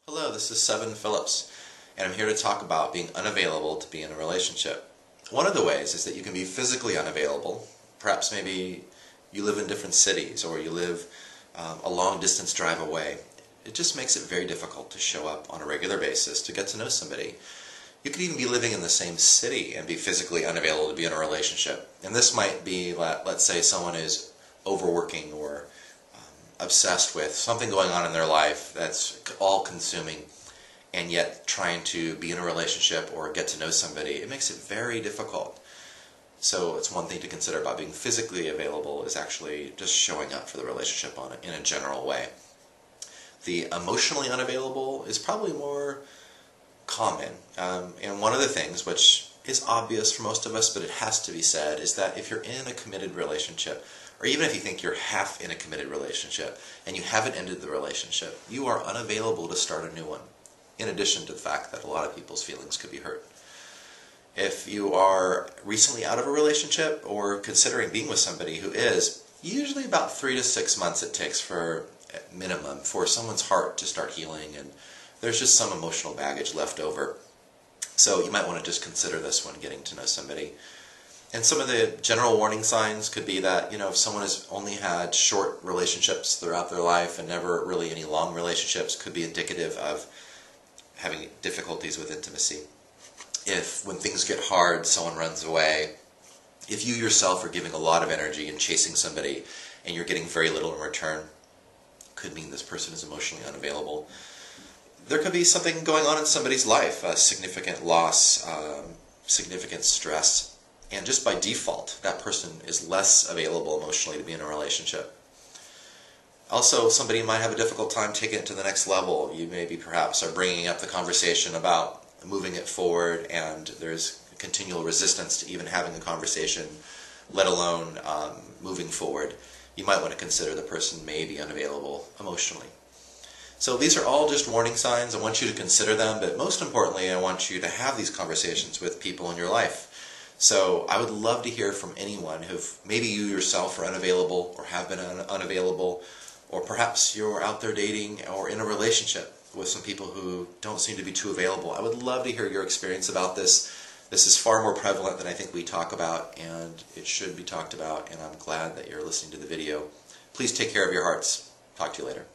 Hello, this is Seven Phillips, and I'm here to talk about being unavailable to be in a relationship. One of the ways is that you can be physically unavailable. Perhaps maybe you live in different cities or you live a long distance drive away. It just makes it very difficult to show up on a regular basis to get to know somebody. You could even be living in the same city and be physically unavailable to be in a relationship. And this might be, let's say someone is overworking or obsessed with something going on in their life that's all-consuming, and yet trying to be in a relationship or get to know somebody, it makes it very difficult. So it's one thing to consider about being physically available is actually just showing up for the relationship in a general way. The emotionally unavailable is probably more common. And one of the things, which is obvious for most of us, but it has to be said, is that if you're in a committed relationship, or even if you think you're half in a committed relationship and you haven't ended the relationship, you are unavailable to start a new one, in addition to the fact that a lot of people's feelings could be hurt. If you are recently out of a relationship or considering being with somebody who is, usually about 3 to 6 months it takes for minimum for someone's heart to start healing, and there's just some emotional baggage left over. So you might want to just consider this when getting to know somebody. And some of the general warning signs could be that, if someone has only had short relationships throughout their life and never really any long relationships, could be indicative of having difficulties with intimacy. If when things get hard, someone runs away. If you yourself are giving a lot of energy and chasing somebody and you're getting very little in return, could mean this person is emotionally unavailable. There could be something going on in somebody's life, a significant loss, significant stress. And just by default, that person is less available emotionally to be in a relationship. Also, somebody might have a difficult time taking it to the next level. You maybe perhaps are bringing up the conversation about moving it forward, and there's continual resistance to even having a conversation, let alone moving forward. You might want to consider the person may be unavailable emotionally. So these are all just warning signs. I want you to consider them, but most importantly, I want you to have these conversations with people in your life. So I would love to hear from anyone who maybe you yourself are unavailable or have been unavailable, or perhaps you're out there dating or in a relationship with some people who don't seem to be too available. I would love to hear your experience about this. This is far more prevalent than I think we talk about, and it should be talked about, and I'm glad that you're listening to the video. Please take care of your hearts. Talk to you later.